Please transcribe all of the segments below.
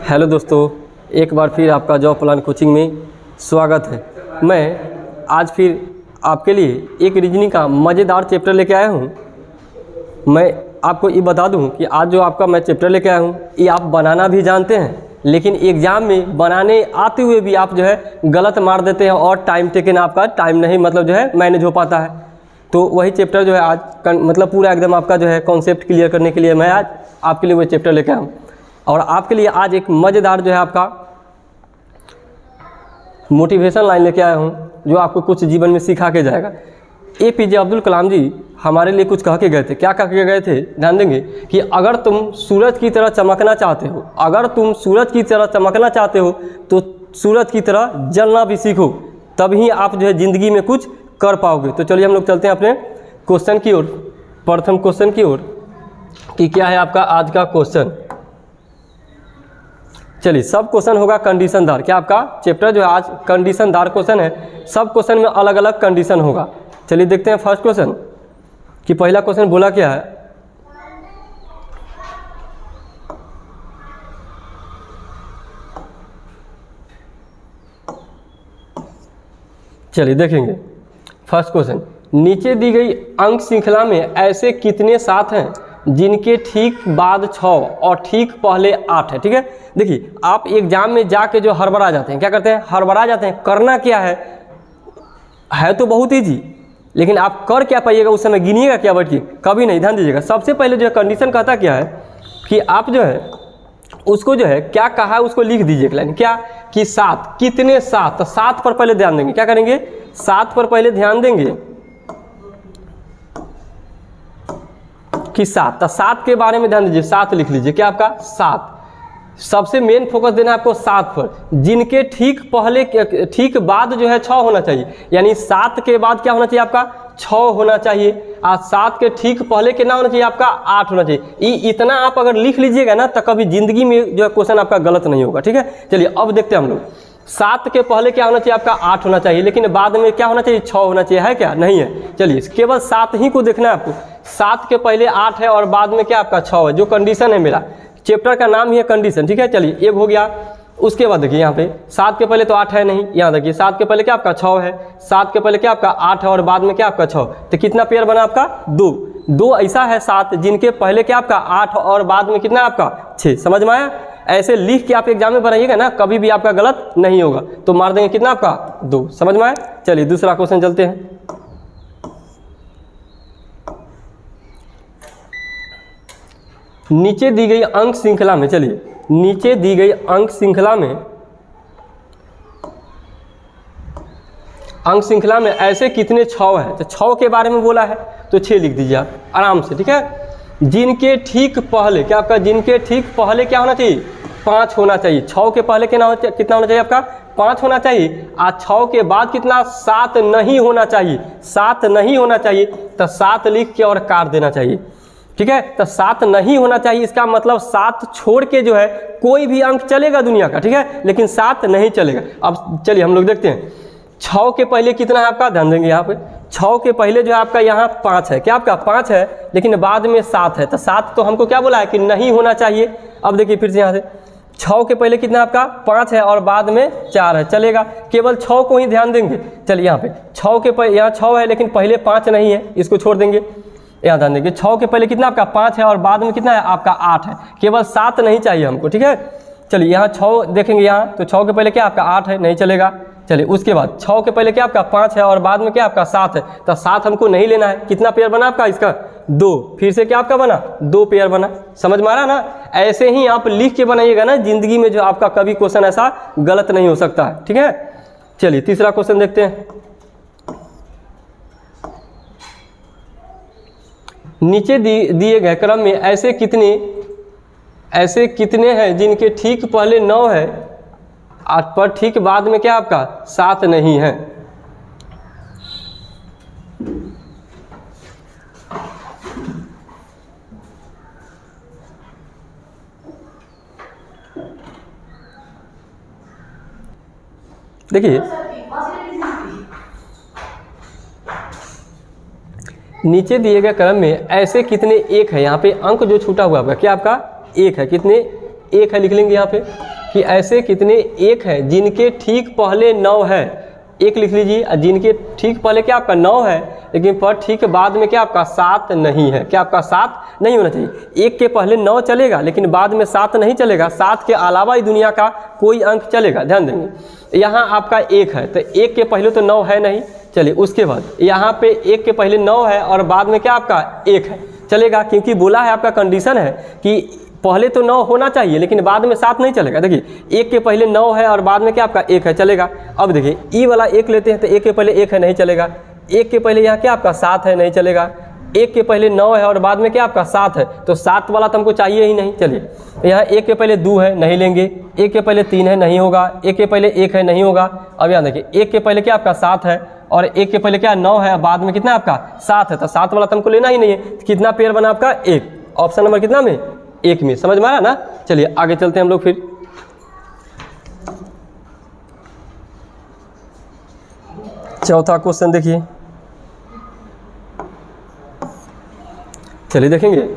Hello दोस्तों, एक बार फिर आपका जॉब प्लान कोचिंग में स्वागत है। मैं आज फिर आपके लिए एक रीजनिंग का मज़ेदार चैप्टर लेके आया हूँ। मैं आपको ये बता दूँ कि आज जो आपका मैं चैप्टर लेके आया हूँ ये आप बनाना भी जानते हैं, लेकिन एग्ज़ाम में बनाने आते हुए भी आप जो है गलत मार देते हैं और टाइम टेकन आपका टाइम नहीं जो है मैनेज हो पाता है। तो वही चैप्टर जो है आज पूरा एकदम आपका जो है कॉन्सेप्ट क्लियर करने के लिए मैं आज आपके लिए वो चैप्टर लेके आया हूँ। और आपके लिए आज एक मज़ेदार जो है आपका मोटिवेशन लाइन लेके आया हूँ जो आपको कुछ जीवन में सिखा के जाएगा। APJ अब्दुल कलाम जी हमारे लिए कुछ कह के गए थे। क्या कह के गए थे? ध्यान देंगे कि अगर तुम सूरज की तरह चमकना चाहते हो, अगर तुम सूरज की तरह चमकना चाहते हो तो सूरज की तरह जलना भी सीखो, तभी आप जो है ज़िंदगी में कुछ कर पाओगे। तो चलिए हम लोग चलते हैं अपने क्वेश्चन की ओर, प्रथम क्वेश्चन की ओर कि क्या है आपका आज का क्वेश्चन। चलिए, सब क्वेश्चन होगा कंडीशनदार। क्या आपका चैप्टर जो है आज कंडीशनदार क्वेश्चन है, सब क्वेश्चन में अलग अलग कंडीशन होगा। चलिए देखते हैं फर्स्ट क्वेश्चन कि पहला क्वेश्चन बोला क्या है। चलिए देखेंगे फर्स्ट क्वेश्चन। नीचे दी गई अंक श्रृंखला में ऐसे कितने सात हैं जिनके ठीक बाद 6 और ठीक पहले 8 है। ठीक है, देखिए आप एग्जाम में जाके जो हड़बड़ा जाते हैं, क्या करते हैं? हड़बड़ा जाते हैं। करना क्या है तो बहुत ईजी, लेकिन आप कर क्या पाइएगा उस समय, गिनिएगा क्या बैठ के? कभी नहीं। ध्यान दीजिएगा, सबसे पहले जो है कंडीशन कहता क्या है कि आप जो है उसको जो है क्या कहा है उसको लिख दीजिए एक लाइन। क्या कि 7, कितने 7? तो 7 पर पहले ध्यान देंगे। क्या करेंगे? 7 पर पहले ध्यान देंगे कि 7, तो 7 के बारे में ध्यान दीजिए। 7 लिख लीजिए। क्या आपका 7? सबसे मेन फोकस देना है आपको 7 पर, जिनके ठीक पहले ठीक बाद जो है 6 होना चाहिए। यानी 7 के बाद क्या होना चाहिए आपका? 6 होना चाहिए। आज 7 के ठीक पहले कितना होना चाहिए आपका? 8 होना चाहिए। इतना आप अगर लिख लीजिएगा ना तो कभी जिंदगी में जो है क्वेश्चन आपका गलत नहीं होगा। ठीक है, चलिए अब देखते हैं हम लोग। 7 के पहले क्या होना चाहिए आपका? 8 होना चाहिए, लेकिन बाद में क्या होना चाहिए? 6 होना चाहिए। है क्या? नहीं है। चलिए केवल 7 ही को देखना है आपको। 7 के पहले 8 है और बाद में क्या आपका 6 है, जो कंडीशन है। मेरा चैप्टर का नाम ही है कंडीशन। ठीक है, चलिए एक हो गया। उसके बाद देखिए यहाँ पे 7 के पहले तो 8 है नहीं, यहाँ देखिए 7 के पहले क्या आपका 6 है, 7 के पहले क्या आपका 8 है और बाद में क्या आपका 6। तो कितना पेयर बना आपका? 2 ऐसा है 7 जिनके पहले क्या आपका 8 और बाद में कितना आपका 6। समझ में आया? ऐसे लिख के आप एग्जाम में बनाइएगा ना, कभी भी आपका गलत नहीं होगा। तो मार देंगे कितना आपका? 2। समझ में आया? चलिए दूसरा क्वेश्चन चलते हैं। नीचे दी गई अंक श्रृंखला में, चलिए नीचे दी गई अंक श्रृंखला में ऐसे कितने 6 है? तो 6 के बारे में बोला है तो 6 लिख दीजिए आप आराम से। ठीक है, जिनके ठीक पहले क्या आपका? जिनके ठीक पहले क्या होना चाहिए? 5 होना चाहिए। 6 के पहले कितना होना चाहिए आपका? 5 होना चाहिए। आज 6 के बाद कितना? 7 नहीं होना चाहिए। 7 नहीं होना चाहिए तो 7 लिख के और काट देना चाहिए। ठीक है, तो 7 नहीं होना चाहिए, इसका मतलब 7 छोड़ के जो है कोई भी अंक चलेगा दुनिया का। ठीक है, लेकिन 7 नहीं चलेगा। अब चलिए हम लोग देखते हैं 6 के पहले कितना है आपका? ध्यान देंगे यहाँ पे 6 के पहले जो है आपका यहाँ 5 है। क्या आपका 5 है, लेकिन बाद में 7 है। तो 7 तो हमको क्या बोला है कि नहीं होना चाहिए। अब देखिए फिर से यहाँ से 6 के पहले कितना आपका? 5 है और बाद में 4 है, चलेगा। केवल 6 को ही ध्यान देंगे। चलिए यहाँ पे 6 के पहले यहाँ 6 है लेकिन पहले 5 नहीं है, इसको छोड़ देंगे। यहाँ ध्यान देंगे 6 के पहले कितना आपका? 5 है और बाद में कितना है आपका? 8 है। केवल 7 नहीं चाहिए हमको। ठीक है, चलिए यहाँ 6 देखेंगे यहाँ तो 6 के पहले क्या आपका? 8 है, नहीं चलेगा। चलिए उसके बाद 6 के पहले क्या आपका? 5 है और बाद में क्या आपका? 7 है। तो 7 हमको नहीं लेना है। कितना पेयर बना आपका इसका? 2। फिर से क्या आपका बना? 2 पेयर बना। समझ में आ रहा ना? ऐसे ही आप लिख के बनाइएगा ना, जिंदगी में जो आपका कभी क्वेश्चन ऐसा गलत नहीं हो सकता है। ठीक है, चलिए तीसरा क्वेश्चन देखते हैं। नीचे दिए गए क्रम में ऐसे कितने हैं जिनके ठीक पहले 9 है पर ठीक बाद में क्या आपका 7 नहीं है? देखिए नीचे दिए गए क्रम में ऐसे कितने 1 है। यहाँ पे अंक जो छूटा हुआ आपका क्या आपका 1 है। कितने एक है लिख लेंगे यहाँ पे कि ऐसे कितने एक हैं जिनके ठीक पहले 9 है, एक लिख लीजिए। जिनके ठीक पहले क्या आपका 9 है, लेकिन पर ठीक बाद में क्या आपका 7 नहीं है, क्या आपका 7 नहीं होना चाहिए। एक के पहले 9 चलेगा लेकिन बाद में 7 नहीं चलेगा, 7 के अलावा ही दुनिया का कोई अंक चलेगा। ध्यान देंगे यहाँ आपका 1 है तो 1 के पहले तो 9 है नहीं, चलिए उसके बाद यहाँ पे 1 के पहले 9 है और बाद में क्या आपका 1 है, चलेगा। क्योंकि बोला है आपका कंडीशन है कि पहले तो 9 होना चाहिए लेकिन बाद में 7 नहीं चलेगा। देखिए 1 के पहले 9 है और बाद में क्या आपका 1 है, चलेगा। अब देखिए ई वाला 1 लेते हैं तो 1 के पहले 1 है, नहीं चलेगा। 1 के पहले यहाँ क्या आपका 7 है, नहीं चलेगा। 1 के पहले 9 है और बाद में क्या आपका 7 है, तो 7 वाला तो हमको चाहिए ही नहीं। चलिए यहाँ 1 के पहले 2 है, नहीं लेंगे। 1 के पहले 3 है, नहीं होगा। 1 के पहले 1 है, नहीं होगा। अब यहाँ देखिए 1 के पहले क्या आपका 7 है और 1 के पहले क्या 9 है, बाद में कितना आपका 7 है, तो 7 वाला तो हमको लेना ही नहीं है। कितना पेयर बना आपका 1, ऑप्शन नंबर कितना में 1 में, समझ में आ रहा ना। चलिए आगे चलते हैं हम लोग फिर। चौथा क्वेश्चन देखिए, चलिए देखेंगे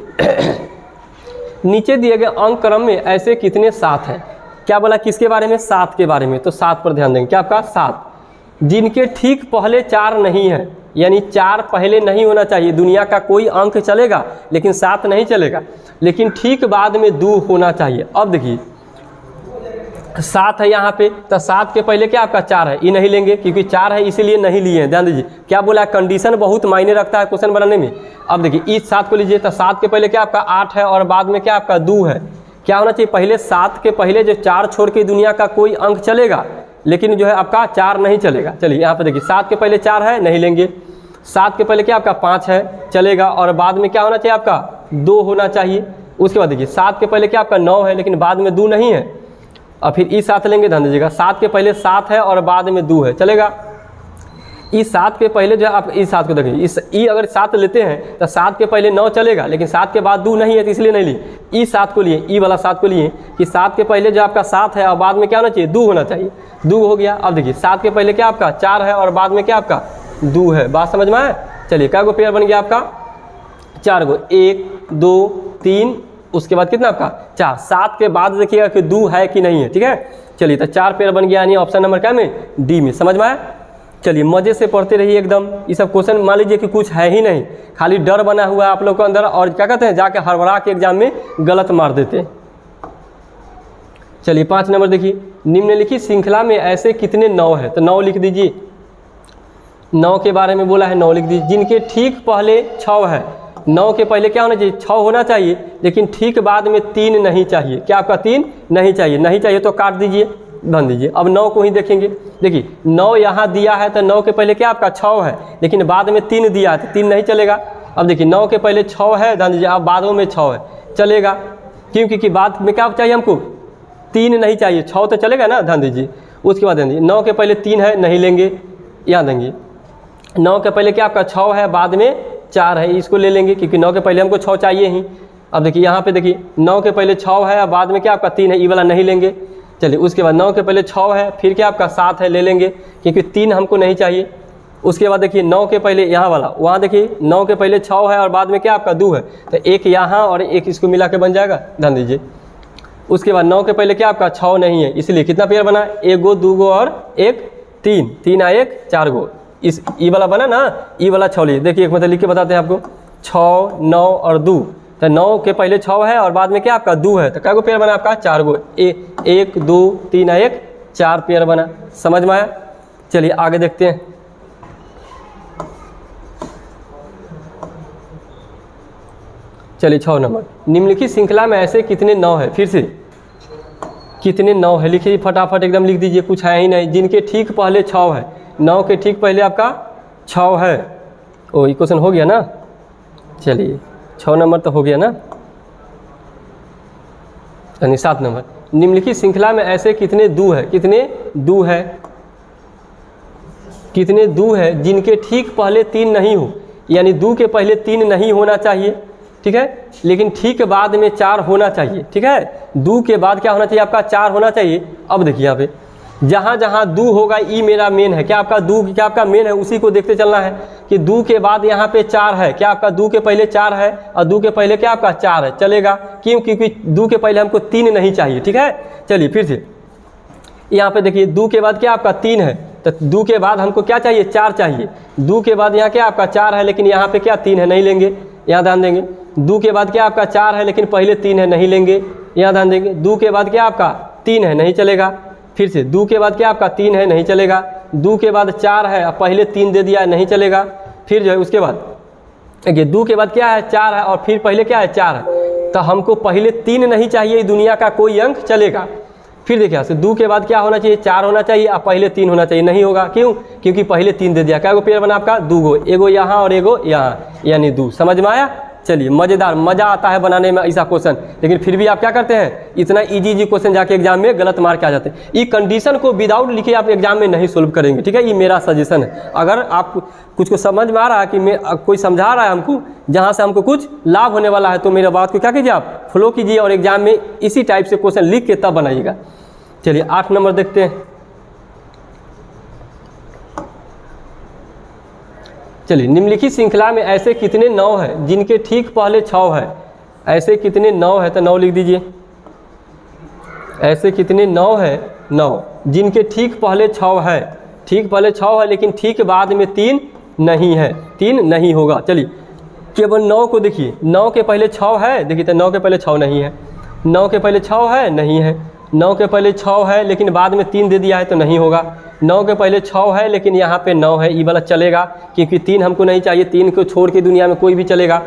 नीचे दिए गए अंक क्रम में ऐसे कितने 7 हैं। क्या बोला, किसके बारे में, 7 के बारे में। तो 7 पर ध्यान देंगे, क्या आपका 7 जिनके ठीक पहले 4 नहीं है, यानी 4 पहले नहीं होना चाहिए। दुनिया का कोई अंक चलेगा लेकिन 7 नहीं चलेगा, लेकिन ठीक बाद में 2 होना चाहिए। अब देखिए 7 है यहाँ पे, तो 7 के पहले क्या आपका 4 है, ये नहीं लेंगे क्योंकि 4 है इसीलिए नहीं लिए हैं। ध्यान दीजिए क्या बोला, कंडीशन बहुत मायने रखता है क्वेश्चन बनाने में। अब देखिए इस 7 को लीजिए तो 7 के पहले क्या आपका 8 है और बाद में क्या आपका 2 है। क्या होना चाहिए, पहले 7 के पहले जो 4 छोड़ के दुनिया का कोई अंक चलेगा लेकिन जो है आपका 4 नहीं चलेगा। चलिए यहाँ पे देखिए 7 के पहले 4 है, नहीं लेंगे। 7 के पहले क्या आपका 5 है, चलेगा। और बाद में क्या होना चाहिए आपका 2 होना चाहिए। उसके बाद देखिए 7 के पहले क्या आपका 9 है लेकिन बाद में 2 नहीं है। और फिर ई 7 लेंगे, ध्यान दीजिएगा 7 के पहले 7 है और बाद में 2 है, चलेगा। ई 7 के पहले जो है आप ई 7 को देखिए, इस ई अगर 7 लेते हैं तो 7 के पहले 9 चलेगा लेकिन 7 के बाद 2 नहीं है तो इसलिए नहीं लिए। ई 7 को लिए, ई वाला 7 को लिए कि 7 के पहले जो आपका 7 है और बाद में क्या होना चाहिए 2 होना चाहिए, 2 हो गया। अब देखिए 7 के पहले क्या आपका 4 है और बाद में क्या आपका 2 है। बात समझ में आए। चलिए क्या गो पेयर बन गया आपका 4 गो, 1 2 3, उसके बाद कितना आपका 4। 7 के बाद देखिएगा कि 2 है कि नहीं है, ठीक है। चलिए तो 4 पेयर बन गया, यानी ऑप्शन नंबर क्या में डी में, समझ में आया। चलिए मज़े से पढ़ते रहिए एकदम। ये सब क्वेश्चन मान लीजिए कि कुछ है ही नहीं, खाली डर बना हुआ है आप लोग के अंदर और क्या कहते हैं जाके हड़बड़ा के एग्जाम में गलत मार देते हैं। चलिए 5 नंबर देखिए, निम्नलिखित श्रृंखला में ऐसे कितने 9 है, तो 9 लिख दीजिए। 9 के बारे में बोला है, 9 लिख दीजिए। जिनके ठीक पहले 6 है, 9 के पहले क्या होना चाहिए 6 होना चाहिए लेकिन ठीक बाद में 3 नहीं चाहिए। क्या आपका 3 नहीं चाहिए, नहीं चाहिए तो काट दीजिए, बन दीजिए। अब 9 को ही देखेंगे, देखिए 9 यहाँ दिया है तो 9 के पहले क्या आपका 6 है लेकिन बाद में 3 दिया है तो 3 नहीं चलेगा। अब देखिए 9 के पहले 6 है, ध्यान दीजिए, अब बादों में 6 है, चलेगा। क्योंकि बाद में क्या चाहिए हमको 3 नहीं चाहिए, 6 तो चलेगा ना, ध्यान दीजिए। उसके बाद ध्यान दीजिए 9 के पहले 3 है, नहीं लेंगे। यहाँ देंगे 9 के पहले क्या आपका 6 है, बाद में 4 है, इसको ले लेंगे क्योंकि 9 के पहले हमको 6 चाहिए ही। अब देखिए यहाँ पे देखिए 9 के पहले 6 है और बाद में क्या आपका 3 है, ये वाला नहीं लेंगे। चलिए उसके बाद 9 के पहले 6 है, फिर क्या आपका 7 है, ले लेंगे क्योंकि 3 हमको नहीं चाहिए। उसके बाद देखिए 9 के पहले यहाँ वाला, वहाँ देखिए 9 के पहले 6 है और बाद में क्या आपका 2 है, तो एक यहाँ और एक इसको मिला के बन जाएगा, ध्यान दीजिए। उसके बाद 9 के पहले क्या आपका 6 नहीं है, इसलिए कितना पेयर बना, 1 गो 2 गो और 1 3, 3 आ 1 4 गो। इस ई वाला बना ना, ई वाला 6 लीजिए। देखिए एक मतलब लिख के बताते हैं आपको, 6 9 और 2, तो 9 के पहले 6 है और बाद में क्या आपका 2 है, तो क्या गो पेयर बना आपका 4 गो, 1 2 3 1 4 पेयर बना, समझ में आया। चलिए आगे देखते हैं। चलिए 6 नंबर, निम्नलिखित श्रृंखला में ऐसे कितने 9 है, फिर से कितने 9 है लिखिए फटाफट एकदम लिख दीजिए, कुछ है ही नहीं। जिनके ठीक पहले 6 है, 9 के ठीक पहले आपका 6 है। ओ ये क्वेश्चन हो गया ना, चलिए 6 नंबर तो हो गया ना। यानी 7 नंबर, निम्नलिखित श्रृंखला में ऐसे कितने 2 है, कितने 2 है, कितने 2 है जिनके ठीक पहले 3 नहीं हो, यानी 2 के पहले 3 नहीं होना चाहिए, ठीक है, लेकिन ठीक बाद में 4 होना चाहिए, ठीक है। 2 के बाद क्या होना चाहिए आपका 4 होना चाहिए। अब देखिए यहाँ पे जहाँ जहाँ दू होगा ई मेरा मेन है, क्या आपका दू क्या आपका मेन है, उसी को देखते चलना है कि दू के बाद यहाँ पे 4 है, क्या आपका दू के पहले 4 है और दू के पहले क्या आपका 4 है, चलेगा। क्यों? क्योंकि दू के पहले हमको 3 नहीं चाहिए, ठीक है। चलिए फिर से यहाँ पे देखिए, दू के बाद क्या आपका 3 है, तो दू के बाद हमको क्या चाहिए, 4 चाहिए। दू के बाद यहाँ क्या आपका 4 है, लेकिन यहाँ पे क्या 3 है, नहीं लेंगे, यहाँ ध्यान देंगे। दू के बाद क्या आपका 4 है, लेकिन पहले 3 है, नहीं लेंगे, यहाँ ध्यान देंगे। दू के बाद क्या आपका 3 है, नहीं चलेगा। फिर से दू के बाद क्या आपका 3 है, नहीं चलेगा। दू के बाद 4 है, अब पहले 3 दे दिया है, नहीं चलेगा। फिर जो है उसके बाद देखिए, दू के बाद क्या है, 4 है, और फिर पहले क्या है, 4 है, तो हमको पहले 3 नहीं चाहिए, दुनिया का कोई अंक चलेगा। फिर देखिए यहाँ से दू के बाद क्या होना चाहिए, 4 होना चाहिए, अब पहले 3 होना चाहिए, नहीं होगा। क्यों? क्योंकि पहले 3 दे दिया। क्या गो पेयर बना आपका, 2 गो, एगो यहाँ और एगो यहाँ, यानी 2। समझ में आया? चलिए, मज़ेदार, मज़ा आता है बनाने में ऐसा क्वेश्चन, लेकिन फिर भी आप क्या करते हैं, इतना इजी क्वेश्चन जाके एग्जाम में गलत मार्क आ जाते हैं। ये कंडीशन को विदाउट लिखे आप एग्जाम में नहीं सोल्व करेंगे, ठीक है। ये मेरा सजेशन है। अगर आप कुछ को समझ में आ रहा है कि मैं कोई समझा रहा है हमको, जहाँ से हमको कुछ लाभ होने वाला है, तो मेरे बात को क्या कीजिए, आप फॉलो कीजिए और एग्जाम में इसी टाइप से क्वेश्चन लिख के तब बनाइएगा। चलिए 8 नंबर देखते हैं। चलिए, निम्नलिखित श्रृंखला में ऐसे कितने 9 हैं जिनके ठीक पहले 6 है। ऐसे कितने 9 है, तो 9 लिख दीजिए। ऐसे कितने 9 है, 9 जिनके ठीक पहले 6 है। ठीक पहले 6 है, लेकिन ठीक बाद में 3 नहीं है, 3 नहीं होगा। चलिए, केवल 9 को देखिए, 9 के पहले 6 है, देखिए तो 9 के पहले 6 नहीं है। 9 के पहले 6 है, नहीं है। 9 के पहले 6 है, लेकिन बाद में 3 दे दिया है, तो नहीं होगा। 9 के पहले 6 है, लेकिन यहाँ पे 9 है, ये वाला चलेगा, क्योंकि 3 हमको नहीं चाहिए। 3 को छोड़ के दुनिया में कोई भी चलेगा।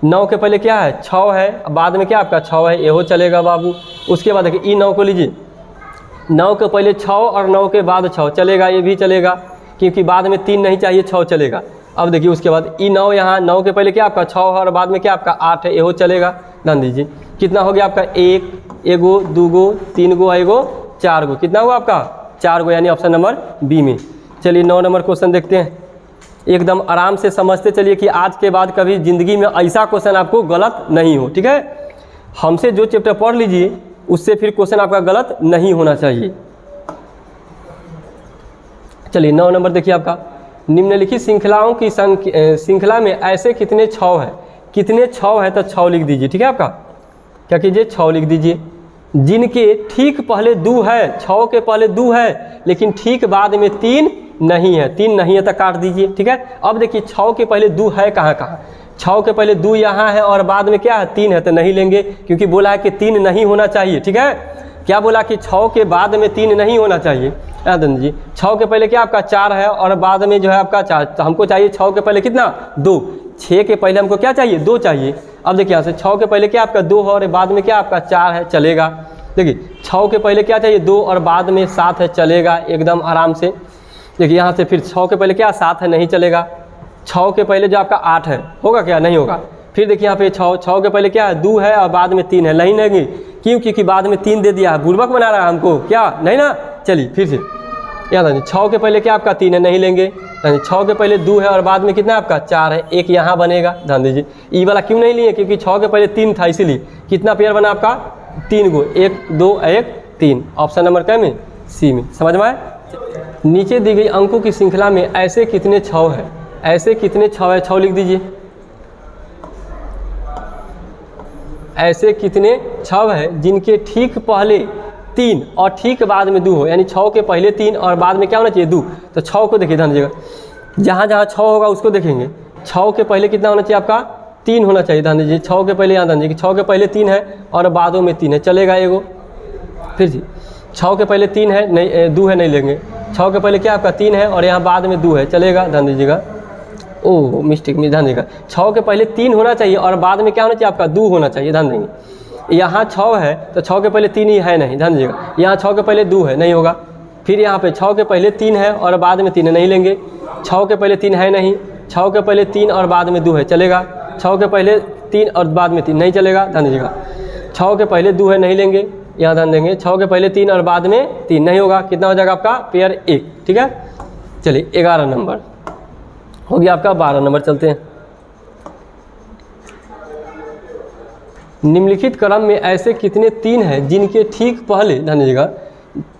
9 के पहले क्या है, 6 है, बाद में क्या आपका 6 है, ये हो चलेगा बाबू। उसके बाद देखिए, ई 9 को लीजिए। 9 के पहले 6 और 9 के बाद 6 चलेगा, ये भी चलेगा, क्योंकि बाद में 3 नहीं चाहिए, 6 चलेगा। अब देखिए उसके बाद ई 9, यहाँ 9 के पहले क्या आपका 6 है और बाद में क्या आपका 8 है, ये हो चलेगा। ध्यान दीजिए, कितना हो गया आपका, 1, एगो, 2 गो, 3 गो, एगो, 4 गो, कितना हुआ आपका 4 गो, यानी ऑप्शन नंबर बी में। चलिए 9 नंबर क्वेश्चन देखते हैं। एकदम आराम से समझते चलिए कि आज के बाद कभी ज़िंदगी में ऐसा क्वेश्चन आपको गलत नहीं हो, ठीक है। हमसे जो चैप्टर पढ़ लीजिए, उससे फिर क्वेश्चन आपका गलत नहीं होना चाहिए। चलिए 9 नंबर देखिए आपका, निम्नलिखित श्रृंखलाओं की श्रृंखला में ऐसे कितने 6 है। कितने 6 है, तो 6 लिख दीजिए, ठीक है। आपका क्या कीजिए, 6 लिख दीजिए। जिनके ठीक पहले 2 है, 6 के पहले 2 है, लेकिन ठीक बाद में 3 नहीं है। 3 नहीं है तो काट दीजिए, ठीक है। अब देखिए 6 के पहले 2 है कहाँ कहाँ, 6 के पहले 2 यहाँ है और बाद में क्या है, 3 है, तो नहीं लेंगे, क्योंकि बोला है कि 3 नहीं होना चाहिए, ठीक है। क्या बोला कि 6 के बाद में 3 नहीं होना चाहिए। याद जी, 6 के पहले क्या आपका 4 है और बाद में जो है आपका 4, तो हमको चाहिए 6 के पहले कितना, 2। 6 के पहले हमको क्या चाहिए, 2 चाहिए। अब देखिए यहाँ से 6 के पहले क्या आपका 2 है और बाद में क्या आपका 4 है, चलेगा। देखिए 6 के पहले क्या चाहिए, 2 और बाद में 7 है, चलेगा एकदम आराम से। देखिए यहाँ से फिर 6 के पहले क्या 7 है, नहीं चलेगा। 6 के पहले जो आपका 8 है, होगा क्या, नहीं होगा। फिर देखिए यहाँ पे 6 के पहले क्या है, 2 है और बाद में 3 है, नहीं लेंगे। क्यों? क्योंकि बाद में 3 दे दिया है, बुर्बक बना रहा है हमको, क्या नहीं ना। चलिए फिर से याद है, 6 के पहले क्या आपका 3 है, नहीं लेंगे। 6 के पहले 2 है और बाद में कितना आपका 4 है, एक यहाँ बनेगा। ध्यान दीजिए, ई वाला क्यों नहीं लिए, क्योंकि 6 के पहले 3 था, इसीलिए। कितना पेयर बना आपका, 3 गो, 1 2 1 3, ऑप्शन नंबर क्या में, सी में। समझ में आए। नीचे दी गई अंकों की श्रृंखला में ऐसे कितने 6 है। ऐसे कितने 6 है, 6 लिख दीजिए। ऐसे कितने 6 है जिनके ठीक पहले 3 और ठीक बाद में 2 हो, यानी 6 के पहले 3 और बाद में क्या होना चाहिए, 2। तो 6 को देखिए, ध्यान दीजिएगा, जहाँ जहाँ 6 होगा उसको देखेंगे। 6 के पहले कितना होना चाहिए आपका, 3 होना चाहिए। ध्यान दीजिए, 6 के पहले यहाँ ध्यान दीजिए, 6 के पहले 3 है और बादों में 3 है, चलेगा एगो। फिर जी 6 के पहले 3 है, नहीं 2 है, नहीं लेंगे। 6 के पहले क्या आपका 3 है और यहाँ बाद में 2 है, चलेगा। ध्यान दीजिएगा, ओह मिस्टेक में, ध्यान दीजिएगा, 6 के पहले 3 होना चाहिए और बाद में क्या होना चाहिए आपका 2 होना चाहिए। ध्यान देंगे, यहाँ 6 है तो 6 के पहले 3 ही है, नहीं। ध्यान दीजिएगा, यहाँ 6 के पहले 2 है, नहीं होगा। फिर यहाँ पे 6 के पहले 3 है और बाद में 3 है, नहीं लेंगे। 6 के पहले 3 है, नहीं। 6 के पहले 3 और बाद में 2 है, चलेगा। 6 के पहले 3 और बाद में 3 नहीं चलेगा। ध्यान दीजिएगा, 6 के पहले 2 है, नहीं लेंगे। यहाँ ध्यान देंगे, 6 के पहले 3 और बाद में 3 नहीं होगा। कितना हो जाएगा आपका पेयर 1, ठीक है। चलिए 11 नंबर हो गया आपका। 12 नंबर चलते हैं। निम्नलिखित क्रम में ऐसे कितने 3 हैं जिनके ठीक पहले, ध्यान दीजिएगा,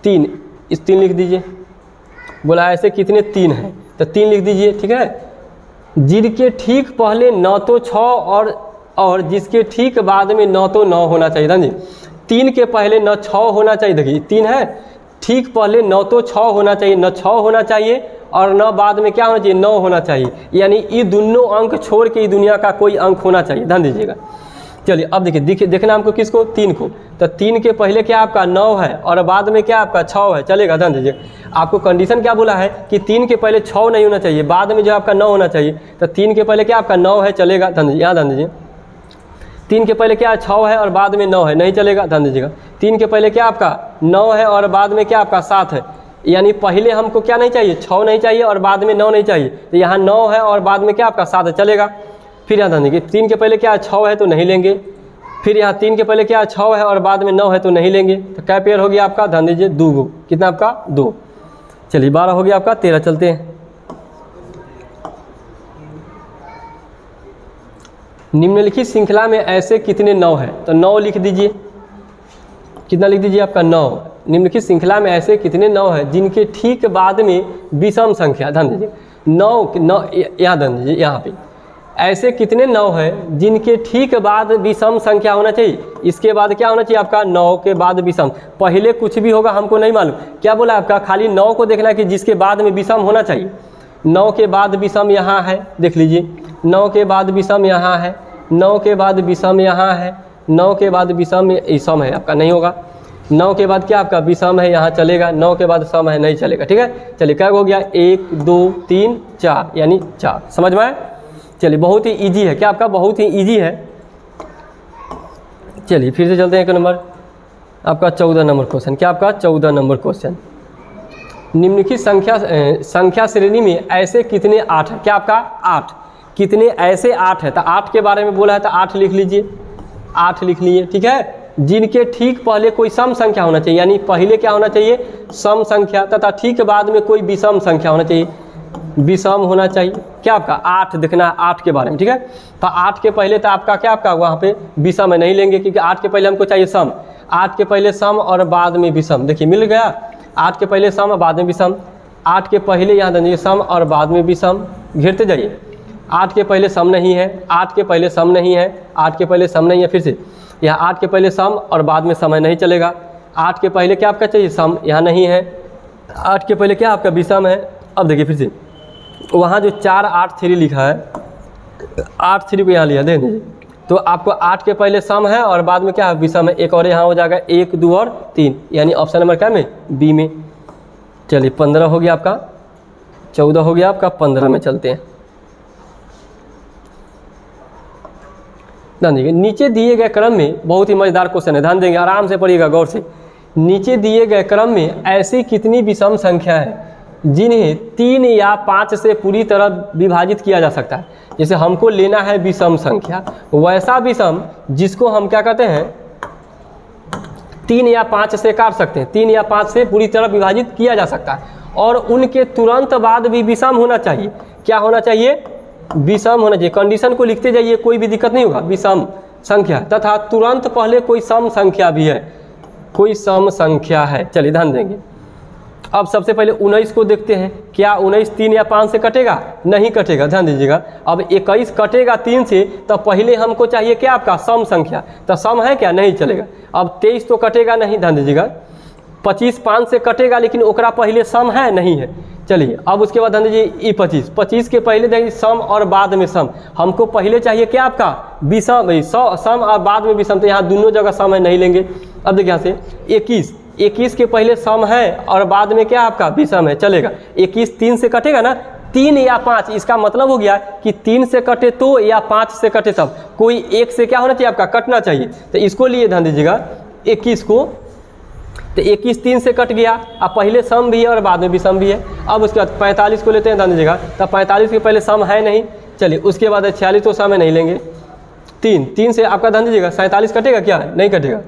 3 इस 3 लिख दीजिए। बोला ऐसे कितने 3 हैं, तो 3 लिख दीजिए, ठीक है। जिनके ठीक पहले न तो 6 और जिसके ठीक बाद में न तो 9 होना चाहिए। ध्यान दीजिए, 3 के पहले न 6 होना चाहिए। देखिए 3 है, ठीक पहले न तो 6 होना चाहिए, न 6 होना चाहिए और न बाद में क्या होना चाहिए, 9 होना चाहिए। यानी ये दोनों अंक छोड़ के दुनिया का कोई अंक होना चाहिए। ध्यान दीजिएगा। चलिए अब देखिए, देखना हमको किसको, 3 को। तो 3 के पहले क्या आपका 9 है और बाद में क्या आपका 6 है, चलेगा। ध्यान दीजिए, आपको कंडीशन क्या बोला है कि 3 के पहले 6 नहीं होना चाहिए, बाद में जो आपका 9 होना चाहिए। तो 3 के पहले क्या आपका 9 है, चलेगा। ध्यान दीजिए, यहाँ ध्यान दीजिए, 3 के पहले क्या 6 है और बाद में 9 है, नहीं चलेगा। ध्यान दीजिएगा, 3 के पहले क्या आपका 9 है और बाद में क्या आपका 7 है। यानी पहले हमको क्या नहीं चाहिए, 6 नहीं चाहिए और बाद में 9 नहीं चाहिए। तो यहाँ 9 है और बाद में क्या आपका 7 है, चलेगा। फिर यहाँ ध्यान दीजिए, 3 के पहले क्या 6 है तो नहीं लेंगे। फिर यहाँ 3 के पहले क्या 6 है और बाद में 9 है तो नहीं लेंगे। तो क्या पेयर हो गया आपका, ध्यान दीजिए 2 गो, कितना आपका 2। चलिए 12 हो गया आपका, 13 चलते हैं। निम्नलिखित श्रृंखला में ऐसे कितने 9 है, तो 9 लिख दीजिए। कितना लिख दीजिए आपका 9। निम्नलिखित श्रृंखला में ऐसे कितने 9 है जिनके ठीक बाद में विषम संख्या, ध्यान दीजिए 9 यहाँ ध्यान दीजिए, यहाँ पे ऐसे कितने 9 है जिनके ठीक बाद विषम संख्या होना चाहिए। इसके बाद क्या होना चाहिए आपका 9 के बाद विषम। पहले कुछ भी होगा हमको नहीं मालूम, क्या बोला आपका, खाली 9 को देखना है कि जिसके बाद में विषम होना चाहिए। 9 के बाद विषम यहाँ है, देख लीजिए, 9 के बाद विषम यहाँ है, 9 के बाद विषम यहाँ है, 9 के बाद विषम सम है आपका, नहीं होगा। 9 के बाद क्या आपका विषम है, यहाँ चलेगा। 9 के बाद सम है, नहीं चलेगा। ठीक है, चलिए क्या हो गया, 1 2 3 4 यानी 4। समझ में आए। चलिए बहुत ही इजी है, क्या आपका बहुत ही इजी है। चलिए फिर से चलते हैं, एक नंबर आपका 14 नंबर क्वेश्चन। क्या आपका 14 नंबर क्वेश्चन, निम्नलिखित संख्या श्रेणी में ऐसे कितने 8 है। क्या आपका 8, कितने ऐसे 8 है। तो 8 के बारे में बोला है तो 8 लिख लीजिए, 8 लिख लीजिए। ठीक है, जिनके ठीक पहले कोई सम संख्या होना चाहिए, यानी पहले क्या होना चाहिए, सम संख्या, तथा ठीक बाद में कोई विषम संख्या होना चाहिए, विषम होना चाहिए। क्या आपका 8 देखना है, 8 के बारे में। ठीक है, तो 8 के पहले तो आपका क्या आपका वहाँ पे विषम है, नहीं लेंगे, क्योंकि 8 के पहले हमको चाहिए सम। 8 के पहले सम और बाद में विषम, देखिए मिल गया। 8 के पहले सम और बाद में विषम, 8 के पहले यहाँ दीजिए सम और बाद में विषम, घेरते जाइए। 8 के पहले सम नहीं है, 8 के पहले सम नहीं है, 8 के पहले सम नहीं है। फिर से यहाँ 8 के पहले सम और बाद में समय नहीं चलेगा। 8 के पहले क्या आपका चाहिए, सम, यहाँ नहीं है। 8 के पहले क्या आपका विषम है। अब देखिए फिर से वहाँ जो 4 8 3 लिखा है, 8 3 को यहाँ लिया दे दीजिए, तो आपको 8 के पहले सम है और बाद में क्या है, विषम है। एक और यहाँ हो जाएगा 1 2 और 3, यानी ऑप्शन नंबर क्या में, बी में। चलिए 15 हो गया आपका, 14 हो गया आपका, 15 में चलते हैं। ध्यान देंगे, नीचे दिए गए क्रम में, बहुत ही मजेदार क्वेश्चन है, ध्यान देंगे, आराम से पढ़िएगा गौर से। नीचे दिए गए क्रम में ऐसी कितनी विषम संख्या है जिन्हें 3 या 5 से पूरी तरह विभाजित किया जा सकता है। जैसे हमको लेना है विषम संख्या, वैसा विषम जिसको हम क्या कहते हैं, 3 या 5 से काट सकते हैं, 3 या 5 से पूरी तरह विभाजित किया जा सकता है, और उनके तुरंत बाद भी विषम होना चाहिए। क्या होना चाहिए, विषम होना चाहिए। कंडीशन को लिखते जाइए, कोई भी दिक्कत नहीं होगा। विषम संख्या तथा तुरंत पहले कोई सम संख्या भी है, कोई सम संख्या है। चलिए ध्यान देंगे। अब सबसे पहले 19 को देखते हैं, क्या 19 3 या 5 से कटेगा, नहीं कटेगा। ध्यान दीजिएगा, अब 21 कटेगा 3 से, तो पहले हमको चाहिए क्या आपका, सम संख्या, तो सम है क्या, नहीं चलेगा। अब 23 तो कटेगा नहीं, ध्यान दीजिएगा। 25 5 से कटेगा, लेकिन ओकरा पहले सम है, नहीं है। चलिए अब उसके बाद ध्यान दीजिए, 25 के पहले देखिए सम और बाद में सम। हमको पहले चाहिए क्या आपका, विषम, सम और बाद में विषम, तो यहाँ दोनों जगह सम है, नहीं लेंगे। अब देखिए यहाँ से 21 के पहले सम है और बाद में क्या आपका विषम है, चलेगा। 21 3 से कटेगा ना, 3 या 5, इसका मतलब हो गया कि 3 से कटे तो या 5 से कटे तब, कोई एक से क्या होना चाहिए आपका, कटना चाहिए। तो इसको लिए ध्यान दीजिएगा 21 को, तो 21 3 से कट गया, अब पहले सम भी है और बाद में विषम भी है। अब उसके बाद 45 को लेते हैं, ध्यान दीजिएगा, तब 45 के पहले सम है नहीं। चलिए उसके बाद 46 तो सम है, नहीं लेंगे। 3 से आपका ध्यान दीजिएगा 47 कटेगा क्या, नहीं कटेगा।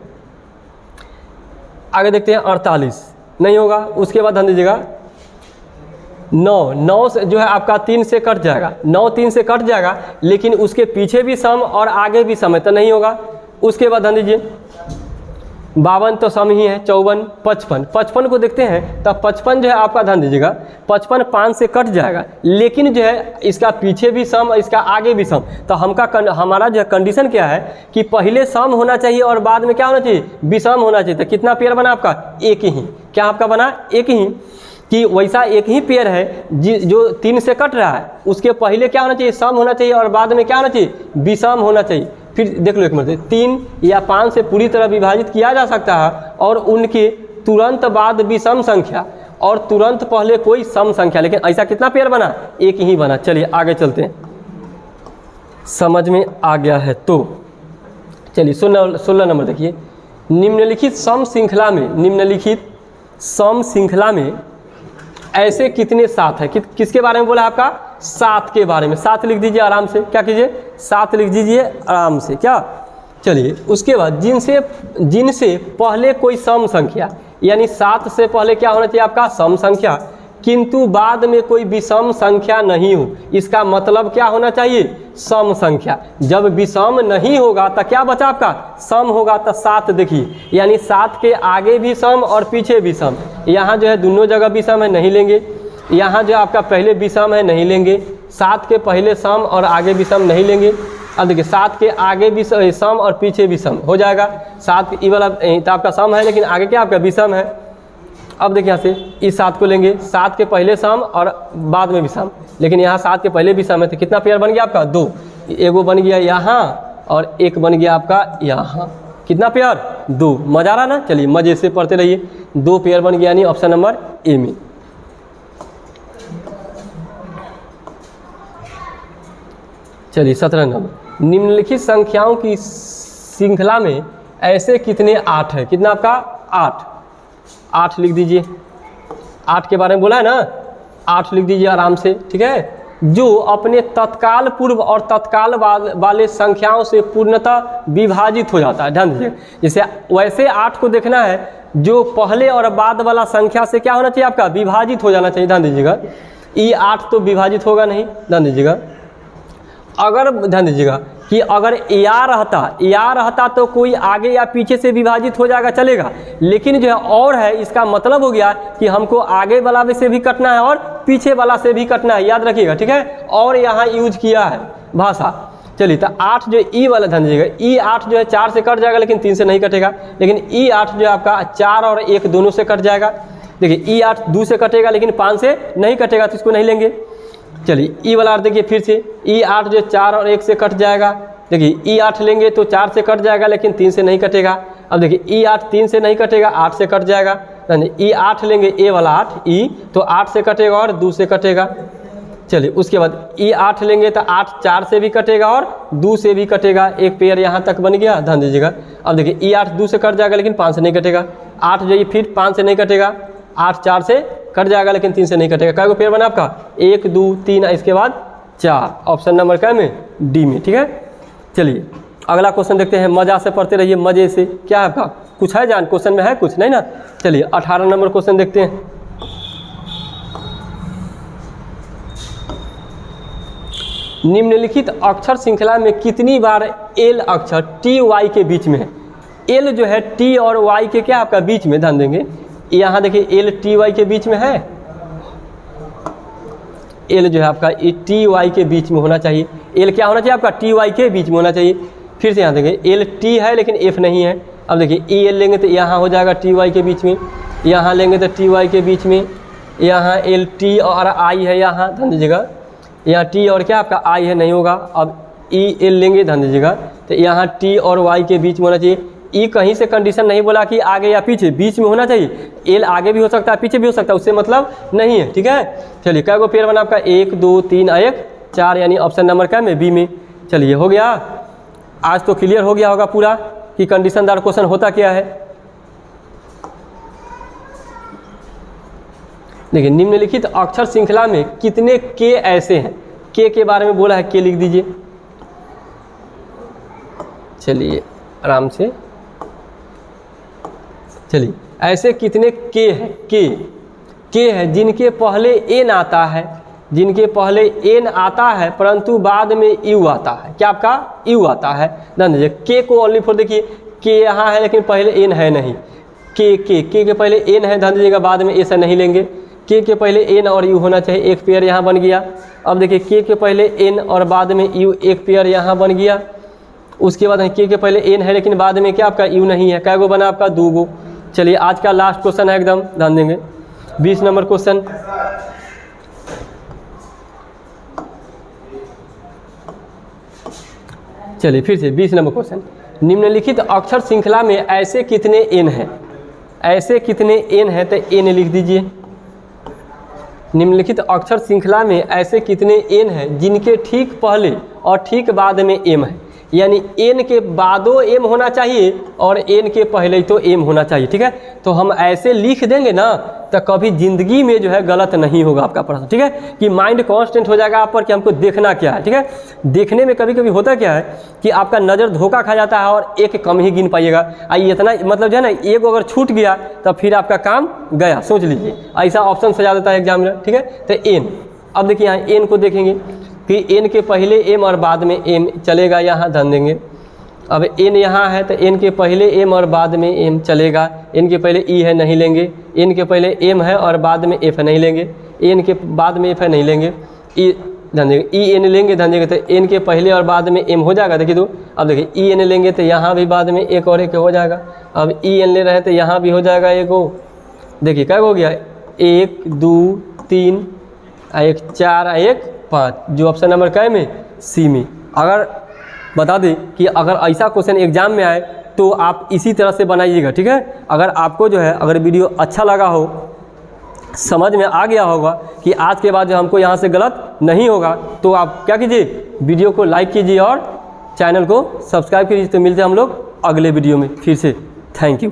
आगे देखते हैं 48, नहीं होगा। उसके बाद ध्यान दीजिएगा 9 से जो है आपका 3 से कट जाएगा, 9 3 से कट जाएगा, लेकिन उसके पीछे भी सम और आगे भी सम है, तो नहीं होगा। उसके बाद ध्यान दीजिए 52 तो सम ही है, 54, 55, 55 को देखते हैं तब 55 जो है आपका ध्यान दीजिएगा 55 5 से कट जाएगा, लेकिन जो है इसका पीछे भी सम इसका आगे भी सम। तो हमारा जो है कंडीशन क्या है कि पहले सम होना चाहिए और बाद में क्या होना चाहिए, विषम होना चाहिए। तो कितना पेयर बना आपका, एक ही। क्या आपका बना, एक ही। कि वैसा एक ही पेयर है जो 3 से कट रहा है, उसके पहले क्या होना चाहिए, सम होना चाहिए और बाद में क्या होना चाहिए, विषम होना चाहिए। फिर देख लो एक मिनट, 3 या 5 से पूरी तरह विभाजित किया जा सकता है और उनके तुरंत बाद विषम संख्या और तुरंत पहले कोई सम संख्या, लेकिन ऐसा कितना पेयर बना, एक ही बना। चलिए आगे चलते हैं, समझ में आ गया है तो चलिए 16 नंबर देखिए। निम्नलिखित सम श्रृंखला में, निम्नलिखित सम श्रृंखला में ऐसे कितने सात है, किसके बारे में बोला है आपका, 7 के बारे में। 7 लिख दीजिए आराम से, क्या कीजिए 7 लिख दीजिए आराम से, क्या। चलिए उसके बाद जिनसे पहले कोई सम संख्या, यानी 7 से पहले क्या होना चाहिए आपका, सम संख्या, किंतु बाद में कोई विषम संख्या नहीं हो। इसका मतलब क्या होना चाहिए, सम संख्या। जब विषम नहीं होगा तो क्या बचा आपका, सम होगा। तो 7 देखिए, यानी 7 के आगे भी सम और पीछे भी सम। यहाँ जो है दोनों जगह विषम है, नहीं लेंगे। यहाँ जो आपका पहले विषम है, नहीं लेंगे। 7 के पहले सम और आगे विषम, नहीं लेंगे। अब देखिए 7 के आगे भी सम और पीछे भी सम हो जाएगा। 7 ये वाला तो आपका सम है, लेकिन आगे क्या आपका विषम है। अब देखिए यहाँ से इस 7 को लेंगे, 7 के पहले सम और बाद में भी सम, लेकिन यहाँ 7 के पहले भी सम है। तो कितना पेयर बन गया आपका, 2। एगो बन गया यहाँ और एक बन गया आपका यहाँ। कितना पेयर, 2। मजा आ रहा ना। चलिए मजे से पढ़ते रहिए। 2 पेयर बन गया, यानी ऑप्शन नंबर ए में। चलिए 17 नंबर। निम्नलिखित संख्याओं की श्रृंखला में ऐसे कितने 8 है। कितना आपका, 8 लिख दीजिए। 8 के बारे में बोला है ना, 8 लिख दीजिए आराम से, ठीक है। जो अपने तत्काल पूर्व और तत्काल वाले संख्याओं से पूर्णतः विभाजित हो जाता है। ध्यान दीजिए, जैसे वैसे 8 को देखना है जो पहले और बाद वाला संख्या से क्या होना चाहिए आपका, विभाजित हो जाना चाहिए। ध्यान दीजिएगा, ये 8 तो विभाजित होगा नहीं। ध्यान दीजिएगा, अगर ध्यान दीजिएगा कि अगर या रहता तो कोई आगे या पीछे से विभाजित हो जाएगा, चलेगा। लेकिन जो है और है, इसका मतलब हो गया कि हमको आगे वाला से भी कटना है और पीछे वाला से भी कटना है, याद रखिएगा, ठीक है। और यहाँ यूज किया है भाषा। चलिए तो 8 जो ई वाला, ध्यान दीजिएगा, ई 8 जो है 4 से कट जाएगा, लेकिन 3 से नहीं कटेगा। लेकिन ई 8 जो है आपका 4 और 1 दोनों से कट जाएगा। देखिए ई 8 2 से कटेगा, लेकिन 5 से नहीं कटेगा, तो इसको नहीं लेंगे। चलिए ई वाला आठ देखिए फिर से, ई 8 जो 4 और 1 से कट जाएगा। देखिए ई 8 लेंगे तो 4 से कट जाएगा, लेकिन 3 से नहीं कटेगा। अब देखिए ई 8 3 से नहीं कटेगा, 8 से कट जाएगा। ई 8 लेंगे, ए वाला 8 ई, तो 8 से कटेगा और 2 से कटेगा। चलिए उसके बाद ई 8 लेंगे तो 8 4 से भी कटेगा और 2 से भी कटेगा। एक पेयर यहाँ तक बन गया, ध्यान दीजिएगा। अब देखिए ई 8 2 से कट जाएगा, लेकिन 5 से नहीं कटेगा। 8 जो ये फिर 5 से नहीं कटेगा, 8 4 से कट जाएगा, लेकिन 3 से नहीं कटेगा। क्या पेयर बना आपका, 1 2 3, इसके बाद 4। ऑप्शन नंबर क्या में, डी में, ठीक है। चलिए अगला क्वेश्चन देखते हैं, मजा से पढ़ते रहिए, मजे से। क्या है आपका, कुछ है जान, क्वेश्चन में है कुछ, नहीं ना। चलिए 18 नंबर क्वेश्चन देखते हैं। निम्नलिखित अक्षर श्रृंखला में कितनी बार एल अक्षर टी वाई के बीच में है। एल जो है टी और वाई के क्या आपका बीच में, ध्यान देंगे। यहाँ देखिए एल टी वाई के बीच में है। एल जो है आपका ये टी वाई के बीच में होना चाहिए। एल क्या होना चाहिए आपका, टी वाई के बीच में होना चाहिए। फिर से यहाँ देखिए एल टी है, लेकिन एफ नहीं है। अब देखिए ई एल लेंगे तो यहाँ हो जाएगा टी वाई के बीच में, यहाँ लेंगे तो टी वाई के बीच में, यहाँ एल टी और आई है, यहाँ ध्यान दीजिएगा। यहाँ टी और क्या आपका आई है, नहीं होगा। अब ई एल लेंगे, ध्यान दीजिएगा, तो यहाँ टी और वाई के बीच में होना चाहिए। ई कहीं से कंडीशन नहीं बोला कि आगे या पीछे, बीच में होना चाहिए। एल आगे भी हो सकता है, पीछे भी हो सकता है, उससे मतलब नहीं है, ठीक है। चलिए क्या को पेयर बना आपका, 1 2 3 1 4, यानी ऑप्शन नंबर क्या में, बी में। चलिए हो गया, आज तो क्लियर हो गया होगा पूरा कि कंडीशनदार क्वेश्चन होता क्या है। देखिए निम्नलिखित अक्षर श्रृंखला में कितने के ऐसे हैं। के बारे में बोला है, के लिख दीजिए। चलिए आराम से, चलिए ऐसे कितने के हैं, के है जिनके पहले एन आता है, जिनके पहले एन आता है परंतु बाद में यू आता है, क्या आपका यू आता है। ध्यान दीजिए के को ओनली फॉर, देखिए के यहाँ है लेकिन पहले एन है नहीं, के के पहले एन है, ध्यान दीजिएगा बाद में ऐसा नहीं लेंगे, के पहले एन और यू होना चाहिए, एक पेयर यहाँ बन गया। अब देखिए के पहले एन और बाद में यू, एक पेयर यहाँ बन गया। उसके बाद के पहले एन है लेकिन बाद में क्या आपका यू नहीं है, कै गो बना आपका 2 गो। चलिए आज का लास्ट क्वेश्चन है एकदम, ध्यान देंगे 20 नंबर क्वेश्चन। चलिए फिर से 20 नंबर क्वेश्चन, निम्नलिखित अक्षर श्रृंखला में ऐसे कितने एन हैं, ऐसे कितने एन है, तो एन लिख दीजिए। निम्नलिखित अक्षर श्रृंखला में ऐसे कितने एन हैं जिनके ठीक पहले और ठीक बाद में एम है, यानी एन के बादो एम होना चाहिए और एन के पहले तो एम होना चाहिए, ठीक है। तो हम ऐसे लिख देंगे ना तो कभी ज़िंदगी में जो है गलत नहीं होगा आपका प्रश्न, ठीक है, कि माइंड कांस्टेंट हो जाएगा आप पर कि हमको देखना क्या है, ठीक है। देखने में कभी कभी होता क्या है कि आपका नज़र धोखा खा जाता है और एक कम ही गिन पाइएगा, आई इतना मतलब जो है ना, एक अगर छूट गया तो फिर आपका काम गया, सोच लीजिए, ऐसा ऑप्शन सजा देता है एग्जाम में, ठीक है। तो एन, अब देखिए यहाँ एन को देखेंगे कि एन के पहले एम और बाद में एम चलेगा, यहाँ ध्यान देंगे। अब एन यहाँ है तो एन के पहले एम और बाद में एम चलेगा, एन के पहले ई है नहीं लेंगे, एन के पहले एम है और बाद में एफ है नहीं लेंगे, एन के बाद में एफ है नहीं लेंगे, ई ध्यान देंगे, ई एन लेंगे, ध्यान देंगे, तो एन के पहले और बाद में एम हो जाएगा, देखिए तो अब देखिए ई एन लेंगे तो यहाँ भी बाद में एक और एक हो जाएगा। अब ई एन ले रहे हैं तो यहाँ भी हो जाएगा एक हो, देखिए क्या हो गया, 1 2 3 1 4 1 5, जो ऑप्शन नंबर क्या में सी में। अगर बता दें कि अगर ऐसा क्वेश्चन एग्जाम में आए तो आप इसी तरह से बनाइएगा, ठीक है। अगर आपको जो है अगर वीडियो अच्छा लगा हो, समझ में आ गया होगा कि आज के बाद जो हमको यहाँ से गलत नहीं होगा, तो आप क्या कीजिए, वीडियो को लाइक कीजिए और चैनल को सब्सक्राइब कीजिए। तो मिलते हैं हम लोग अगले वीडियो में फिर से, थैंक यू।